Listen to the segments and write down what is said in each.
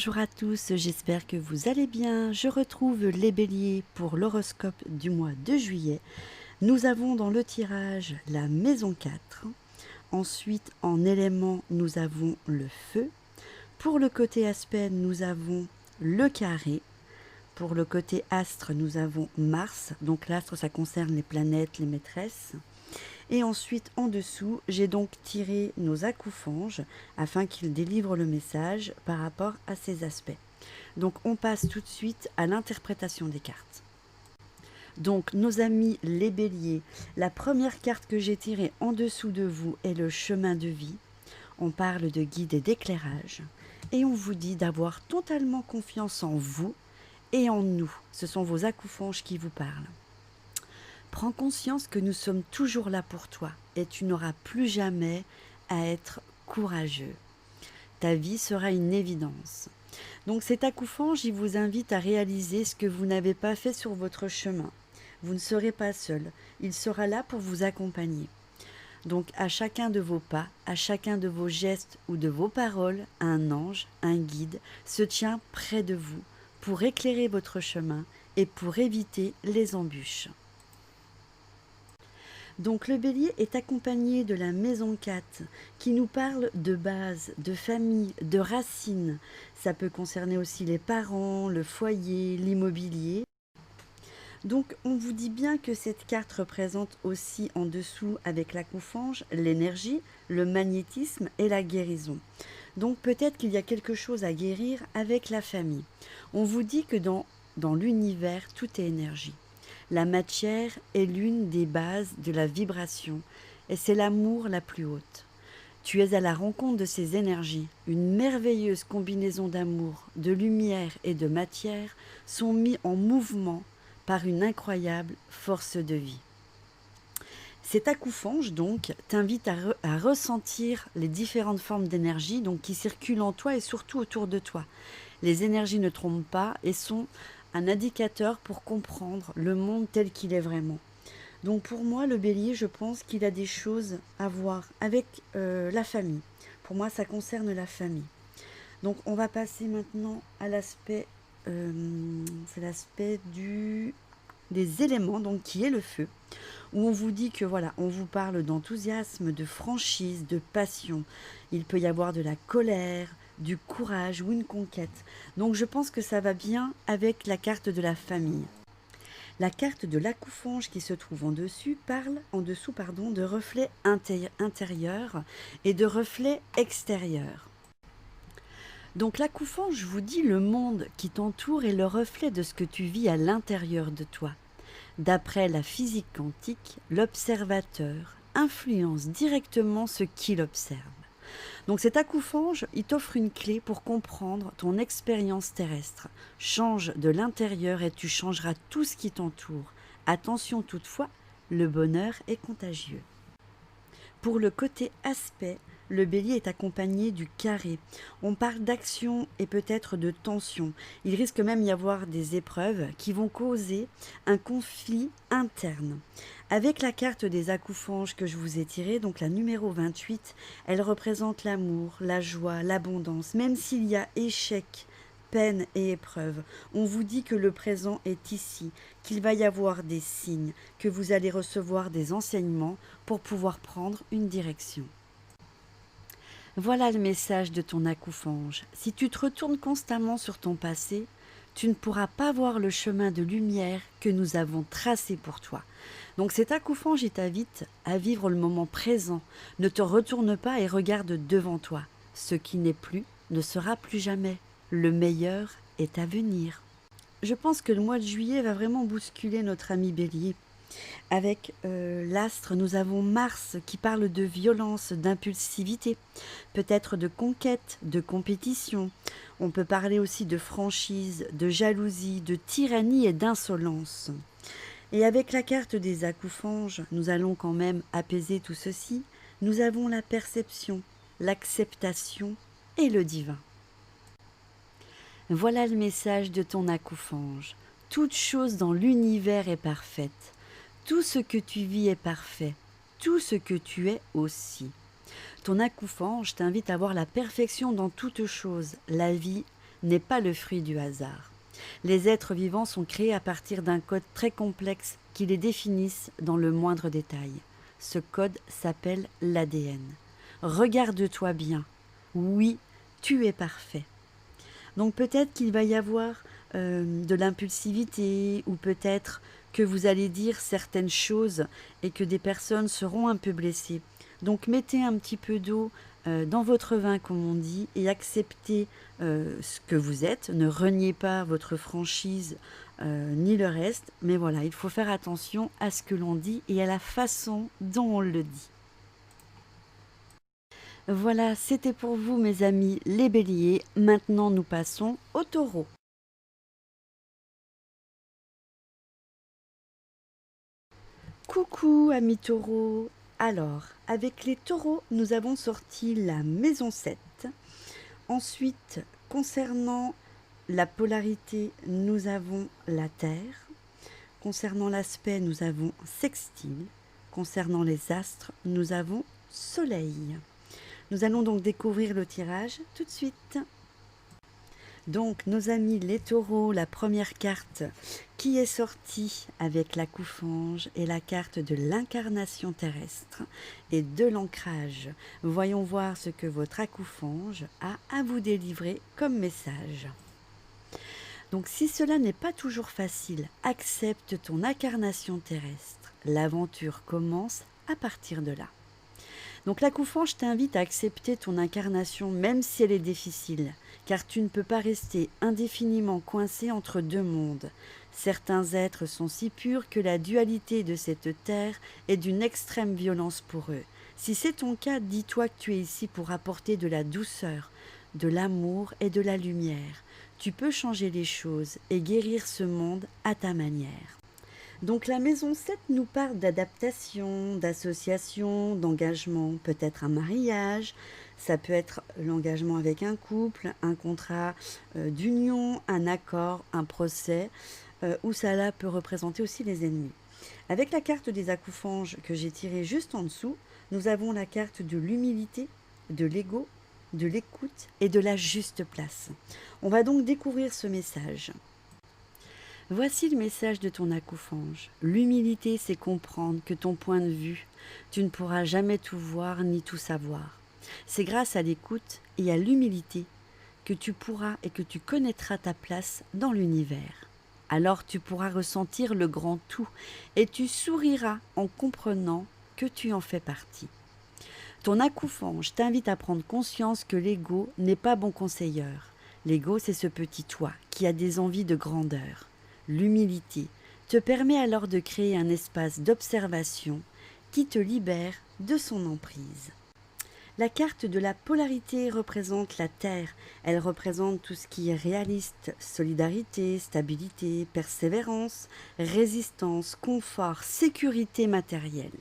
Bonjour à tous, j'espère que vous allez bien. Je retrouve les béliers pour l'horoscope du mois de juillet. Nous avons dans le tirage la maison 4. Ensuite, en élément, nous avons le feu. Pour le côté aspect, nous avons le carré. Pour le côté astre, nous avons Mars. Donc l'astre, ça concerne les planètes, les maîtresses. Et ensuite, en dessous, j'ai donc tiré nos acoufanges afin qu'ils délivrent le message par rapport à ces aspects. Donc, on passe tout de suite à l'interprétation des cartes. Donc, nos amis les béliers, la première carte que j'ai tirée en dessous de vous est le chemin de vie. On parle de guide et d'éclairage. Et on vous dit d'avoir totalement confiance en vous et en nous. Ce sont vos acoufanges qui vous parlent. Prends conscience que nous sommes toujours là pour toi et tu n'auras plus jamais à être courageux. Ta vie sera une évidence. Donc cet acoufange, il vous invite à réaliser ce que vous n'avez pas fait sur votre chemin. Vous ne serez pas seul, il sera là pour vous accompagner. Donc à chacun de vos pas, à chacun de vos gestes ou de vos paroles, un ange, un guide se tient près de vous pour éclairer votre chemin et pour éviter les embûches. Donc le bélier est accompagné de la maison 4 qui nous parle de base, de famille, de racines. Ça peut concerner aussi les parents, le foyer, l'immobilier. Donc on vous dit bien que cette carte représente aussi en dessous avec l'acoufange l'énergie, le magnétisme et la guérison. Donc peut-être qu'il y a quelque chose à guérir avec la famille. On vous dit que dans l'univers, tout est énergie. La matière est l'une des bases de la vibration et c'est l'amour la plus haute. Tu es à la rencontre de ces énergies. Une merveilleuse combinaison d'amour, de lumière et de matière sont mis en mouvement par une incroyable force de vie. Cet acoufange donc t'invite à ressentir les différentes formes d'énergie qui circulent en toi et surtout autour de toi. Les énergies ne trompent pas et sont un indicateur pour comprendre le monde tel qu'il est vraiment. Donc pour moi, le bélier, je pense qu'il a des choses à voir avec la famille. Pour moi, ça concerne la famille. Donc on va passer maintenant à l'aspect, c'est l'aspect des éléments, donc qui est le feu, où on vous dit que voilà, on vous parle d'enthousiasme, de franchise, de passion. Il peut y avoir de la colère, du courage ou une conquête. Donc je pense que ça va bien avec la carte de la famille. La carte de l'acoufange qui se trouve en dessous parle de reflets intérieurs et de reflets extérieurs. Donc l'acoufange vous dit le monde qui t'entoure est le reflet de ce que tu vis à l'intérieur de toi. D'après la physique quantique, l'observateur influence directement ce qu'il observe. Donc cet acoufange, il t'offre une clé pour comprendre ton expérience terrestre. Change de l'intérieur et tu changeras tout ce qui t'entoure. Attention toutefois, le bonheur est contagieux. Pour le côté aspect, le bélier est accompagné du carré. On parle d'action et peut-être de tension. Il risque même d'y avoir des épreuves qui vont causer un conflit interne. Avec la carte des acoufanges que je vous ai tirée, donc la numéro 28, elle représente l'amour, la joie, l'abondance. Même s'il y a échec, peine et épreuve, on vous dit que le présent est ici, qu'il va y avoir des signes, que vous allez recevoir des enseignements pour pouvoir prendre une direction. Voilà le message de ton acoufange. Si tu te retournes constamment sur ton passé, tu ne pourras pas voir le chemin de lumière que nous avons tracé pour toi. Donc cet acoufange, il t'invite à vivre le moment présent. Ne te retourne pas et regarde devant toi. Ce qui n'est plus ne sera plus jamais. Le meilleur est à venir. Je pense que le mois de juillet va vraiment bousculer notre ami Bélier. Avec l'astre, nous avons Mars qui parle de violence, d'impulsivité, peut-être de conquête, de compétition. On peut parler aussi de franchise, de jalousie, de tyrannie et d'insolence. Et avec la carte des acoufanges, nous allons quand même apaiser tout ceci. Nous avons la perception, l'acceptation et le divin. Voilà le message de ton acoufange. Toute chose dans l'univers est parfaite. Tout ce que tu vis est parfait. Tout ce que tu es aussi. Ton acoufange t'invite à voir la perfection dans toute chose. La vie n'est pas le fruit du hasard. Les êtres vivants sont créés à partir d'un code très complexe qui les définissent dans le moindre détail. Ce code s'appelle l'ADN. Regarde-toi bien. Oui, tu es parfait. Donc peut-être qu'il va y avoir de l'impulsivité ou peut-être que vous allez dire certaines choses et que des personnes seront un peu blessées. Donc mettez un petit peu d'eau dans votre vin, comme on dit, et acceptez ce que vous êtes. Ne reniez pas votre franchise ni le reste, mais voilà, il faut faire attention à ce que l'on dit et à la façon dont on le dit. Voilà, c'était pour vous mes amis les béliers. Maintenant nous passons aux taureaux. Coucou amis taureaux. Alors, avec les taureaux, nous avons sorti la maison 7. Ensuite, concernant la polarité, nous avons la Terre. Concernant l'aspect, nous avons sextile. Concernant les astres, nous avons Soleil. Nous allons donc découvrir le tirage tout de suite. Donc, nos amis les taureaux, la première carte qui est sortie avec la coufange est la carte de l'incarnation terrestre et de l'ancrage. Voyons voir ce que votre accoufange a à vous délivrer comme message. Donc, si cela n'est pas toujours facile, accepte ton incarnation terrestre. L'aventure commence à partir de là. Donc l'accoufange t'invite à accepter ton incarnation même si elle est difficile, car tu ne peux pas rester indéfiniment coincé entre deux mondes. Certains êtres sont si purs que la dualité de cette terre est d'une extrême violence pour eux. Si c'est ton cas, dis-toi que tu es ici pour apporter de la douceur, de l'amour et de la lumière. Tu peux changer les choses et guérir ce monde à ta manière. Donc la maison 7 nous parle d'adaptation, d'association, d'engagement, peut-être un mariage, ça peut être l'engagement avec un couple, un contrat d'union, un accord, un procès, ou ça peut représenter aussi les ennemis. Avec la carte des accoufanges que j'ai tirée juste en dessous, nous avons la carte de l'humilité, de l'ego, de l'écoute et de la juste place. On va donc découvrir ce message. Voici le message de ton accoufange. L'humilité, c'est comprendre que ton point de vue, tu ne pourras jamais tout voir ni tout savoir. C'est grâce à l'écoute et à l'humilité que tu pourras et que tu connaîtras ta place dans l'univers. Alors tu pourras ressentir le grand tout et tu souriras en comprenant que tu en fais partie. Ton accoufange t'invite à prendre conscience que l'ego n'est pas bon conseilleur. L'ego, c'est ce petit toi qui a des envies de grandeur. L'humilité te permet alors de créer un espace d'observation qui te libère de son emprise. La carte de la polarité représente la Terre. Elle représente tout ce qui est réaliste, solidarité, stabilité, persévérance, résistance, confort, sécurité matérielle.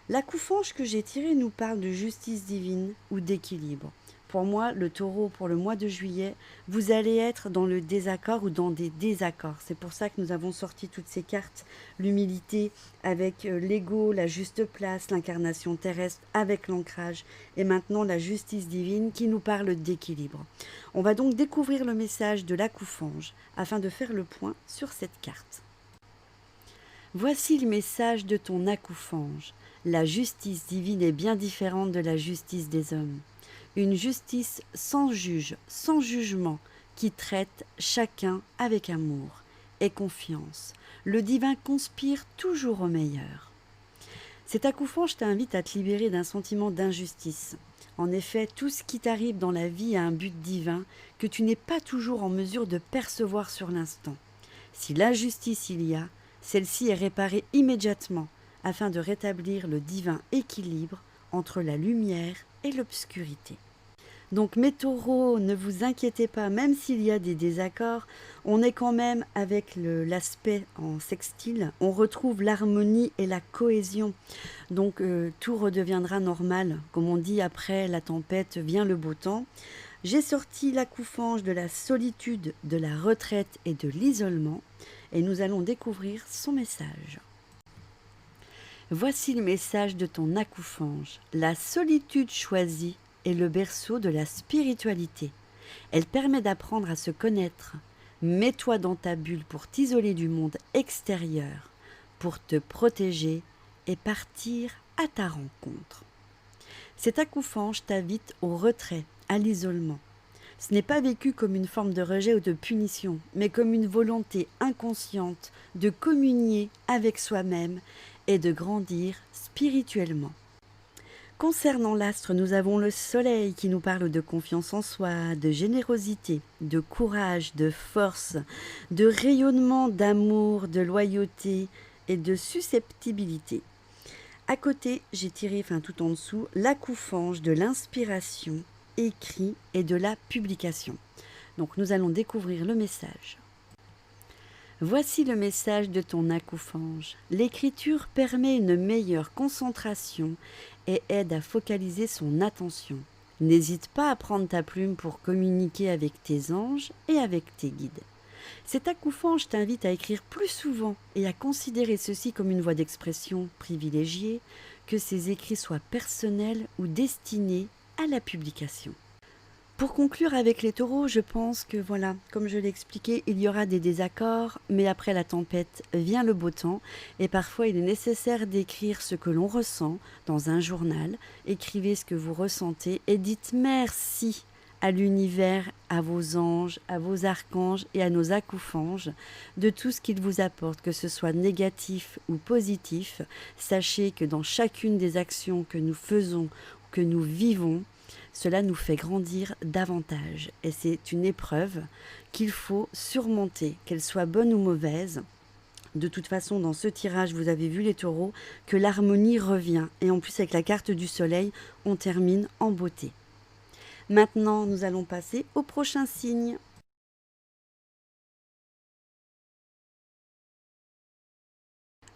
La coufange que j'ai tirée nous parle de justice divine ou d'équilibre. Pour moi, le taureau, pour le mois de juillet, vous allez être dans le désaccord ou dans des désaccords. C'est pour ça que nous avons sorti toutes ces cartes. L'humilité avec l'ego, la juste place, l'incarnation terrestre avec l'ancrage. Et maintenant, la justice divine qui nous parle d'équilibre. On va donc découvrir le message de l'accoufange afin de faire le point sur cette carte. Voici le message de ton accoufange. La justice divine est bien différente de la justice des hommes. Une justice sans juge, sans jugement, qui traite chacun avec amour et confiance. Le divin conspire toujours au meilleur. Cet accoufange t'invite à te libérer d'un sentiment d'injustice. En effet, tout ce qui t'arrive dans la vie a un but divin que tu n'es pas toujours en mesure de percevoir sur l'instant. Si l'injustice il y a, celle-ci est réparée immédiatement afin de rétablir le divin équilibre entre la lumière et l'obscurité. Donc mes taureaux, ne vous inquiétez pas, même s'il y a des désaccords, on est quand même avec l'aspect en sextile, on retrouve l'harmonie et la cohésion. Donc tout redeviendra normal. Comme on dit, après la tempête vient le beau temps. J'ai sorti la coufange de la solitude, de la retraite et de l'isolement, et nous allons découvrir son message. Voici le message de ton accoufange. La solitude choisie est le berceau de la spiritualité. Elle permet d'apprendre à se connaître. Mets-toi dans ta bulle pour t'isoler du monde extérieur, pour te protéger et partir à ta rencontre. Cet accouphage t'invite au retrait, à l'isolement. Ce n'est pas vécu comme une forme de rejet ou de punition, mais comme une volonté inconsciente de communier avec soi-même et de grandir spirituellement. Concernant l'astre, nous avons le soleil qui nous parle de confiance en soi, de générosité, de courage, de force, de rayonnement, d'amour, de loyauté et de susceptibilité. À côté, j'ai tiré, tout en dessous, l'accouphage de l'inspiration, écrit et de la publication. Donc nous allons découvrir le message. Voici le message de ton accouphage. L'écriture permet une meilleure concentration et aide à focaliser son attention. N'hésite pas à prendre ta plume pour communiquer avec tes anges et avec tes guides. Cet accouphage t'invite à écrire plus souvent et à considérer ceci comme une voie d'expression privilégiée, que ces écrits soient personnels ou destinés à la publication. Pour conclure avec les taureaux, je pense que voilà, comme je l'ai expliqué, il y aura des désaccords, mais après la tempête vient le beau temps et parfois il est nécessaire d'écrire ce que l'on ressent dans un journal. Écrivez ce que vous ressentez et dites merci à l'univers, à vos anges, à vos archanges et à nos accouphage de tout ce qu'ils vous apportent, que ce soit négatif ou positif. Sachez que dans chacune des actions que nous faisons, que nous vivons, cela nous fait grandir davantage et c'est une épreuve qu'il faut surmonter, qu'elle soit bonne ou mauvaise. De toute façon, dans ce tirage, vous avez vu les taureaux, que l'harmonie revient et en plus avec la carte du soleil, on termine en beauté. Maintenant, nous allons passer au prochain signe.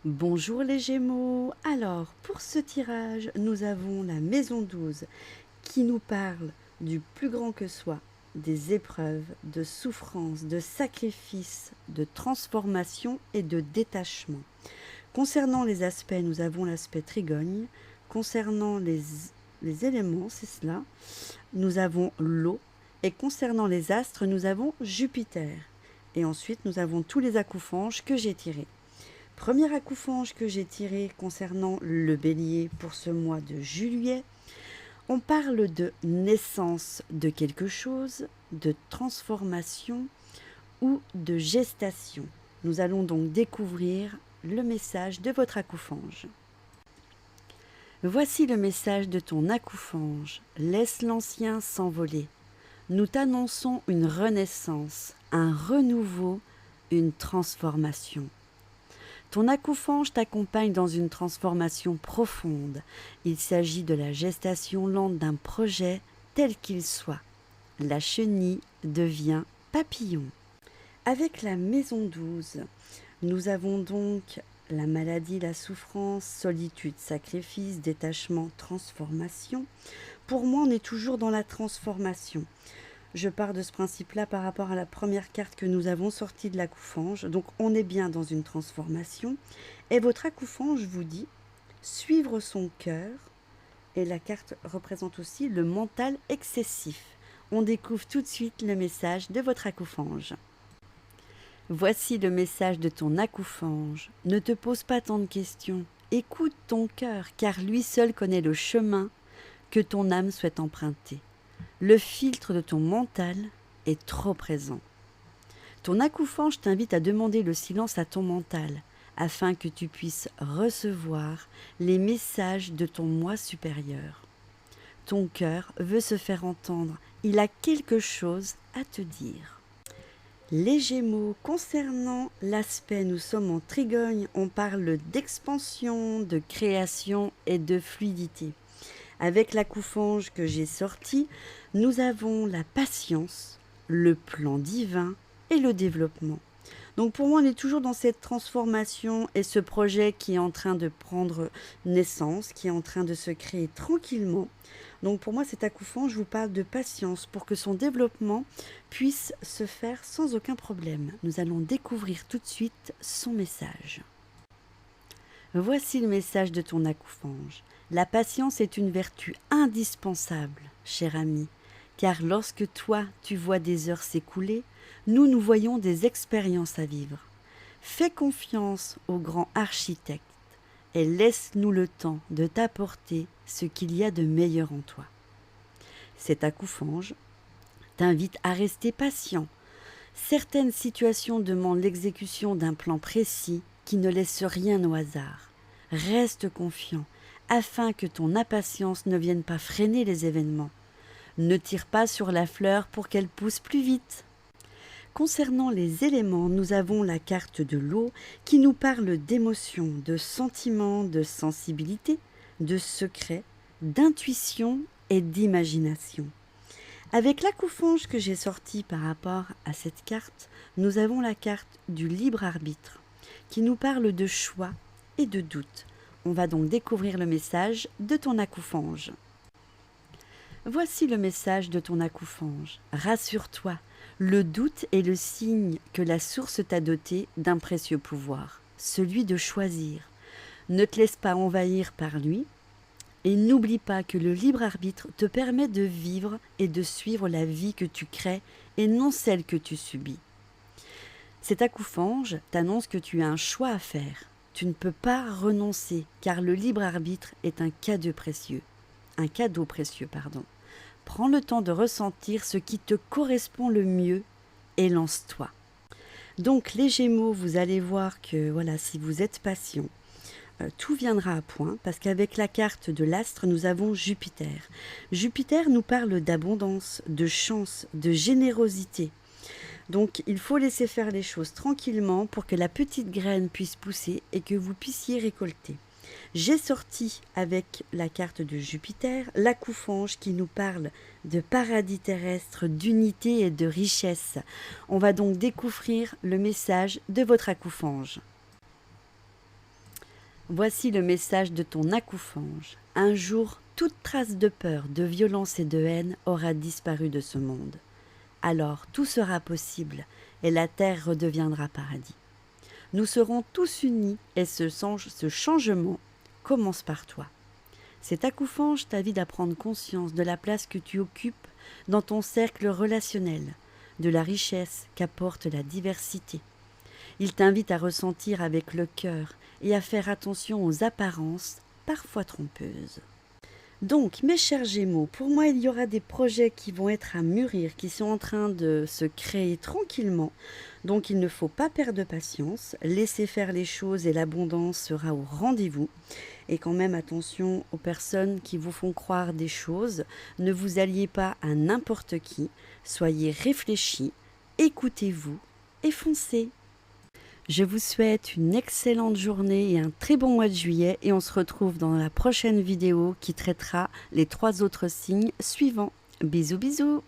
Bonjour les Gémeaux. Alors, pour ce tirage, nous avons la maison 12 qui nous parle du plus grand que soi, des épreuves, de souffrance, de sacrifice, de transformation et de détachement. Concernant les aspects, nous avons l'aspect trigogne. Concernant les éléments, c'est cela, nous avons l'eau. Et concernant les astres, nous avons Jupiter. Et ensuite, nous avons tous les accouphage que j'ai tirés. Premier accouphage que j'ai tiré concernant le bélier pour ce mois de juillet. On parle de naissance de quelque chose, de transformation ou de gestation. Nous allons donc découvrir le message de votre accouphage. Voici le message de ton accouphage. Laisse l'ancien s'envoler. Nous t'annonçons une renaissance, un renouveau, une transformation. Ton accouphage t'accompagne dans une transformation profonde. Il s'agit de la gestation lente d'un projet tel qu'il soit. La chenille devient papillon. Avec la maison 12, nous avons donc la maladie, la souffrance, solitude, sacrifice, détachement, transformation. Pour moi, on est toujours dans la transformation. Je pars de ce principe-là par rapport à la première carte que nous avons sortie de l'accouphage. Donc, on est bien dans une transformation. Et votre accouphage vous dit suivre son cœur. Et la carte représente aussi le mental excessif. On découvre tout de suite le message de votre accouphage. Voici le message de ton accouphage. Ne te pose pas tant de questions. Écoute ton cœur, car lui seul connaît le chemin que ton âme souhaite emprunter. Le filtre de ton mental est trop présent. Ton accouphage t'invite à demander le silence à ton mental afin que tu puisses recevoir les messages de ton moi supérieur. Ton cœur veut se faire entendre, il a quelque chose à te dire. Les Gémeaux, concernant l'aspect, nous sommes en trigogne, on parle d'expansion, de création et de fluidité. Avec l'accouphage que j'ai sorti, nous avons la patience, le plan divin et le développement. Donc pour moi, on est toujours dans cette transformation et ce projet qui est en train de prendre naissance, qui est en train de se créer tranquillement. Donc pour moi, cet accouphage, je vous parle de patience pour que son développement puisse se faire sans aucun problème. Nous allons découvrir tout de suite son message. Voici le message de ton accouphage. La patience est une vertu indispensable, cher ami, car lorsque toi, tu vois des heures s'écouler, nous voyons des expériences à vivre. Fais confiance au grand architecte et laisse-nous le temps de t'apporter ce qu'il y a de meilleur en toi. Cet accoufange t'invite à rester patient. Certaines situations demandent l'exécution d'un plan précis qui ne laisse rien au hasard. Reste confiant afin que ton impatience ne vienne pas freiner les événements. Ne tire pas sur la fleur pour qu'elle pousse plus vite. Concernant les éléments, nous avons la carte de l'eau qui nous parle d'émotions, de sentiments, de sensibilité, de secrets, d'intuition et d'imagination. Avec l'accoufange que j'ai sorti par rapport à cette carte, nous avons la carte du libre arbitre qui nous parle de choix et de doute. On va donc découvrir le message de ton accoufange. Voici le message de ton accoufange. Rassure-toi, le doute est le signe que la source t'a doté d'un précieux pouvoir, celui de choisir. Ne te laisse pas envahir par lui et n'oublie pas que le libre arbitre te permet de vivre et de suivre la vie que tu crées et non celle que tu subis. Cet accoufange t'annonce que tu as un choix à faire. Tu ne peux pas renoncer car le libre arbitre est un cadeau précieux. Prends le temps de ressentir ce qui te correspond le mieux et lance-toi. Donc les Gémeaux, vous allez voir que voilà, si vous êtes patient, tout viendra à point parce qu'avec la carte de l'astre, nous avons Jupiter. Jupiter nous parle d'abondance, de chance, de générosité. Donc il faut laisser faire les choses tranquillement pour que la petite graine puisse pousser et que vous puissiez récolter. J'ai sorti avec la carte de Jupiter l'accoufange qui nous parle de paradis terrestre, d'unité et de richesse. On va donc découvrir le message de votre accoufange. Voici le message de ton accoufange. Un jour, toute trace de peur, de violence et de haine aura disparu de ce monde. Alors tout sera possible et la terre redeviendra paradis. Nous serons tous unis et ce changement commence par toi. Cet accoufange t'invite à prendre conscience de la place que tu occupes dans ton cercle relationnel, de la richesse qu'apporte la diversité. Il t'invite à ressentir avec le cœur et à faire attention aux apparences parfois trompeuses. Donc, mes chers Gémeaux, pour moi, il y aura des projets qui vont être à mûrir, qui sont en train de se créer tranquillement. Donc, il ne faut pas perdre patience, laissez faire les choses et l'abondance sera au rendez-vous. Et quand même, attention aux personnes qui vous font croire des choses. Ne vous alliez pas à n'importe qui. Soyez réfléchis, écoutez-vous et foncez. Je vous souhaite une excellente journée et un très bon mois de juillet et on se retrouve dans la prochaine vidéo qui traitera les 3 autres signes suivants. Bisous bisous.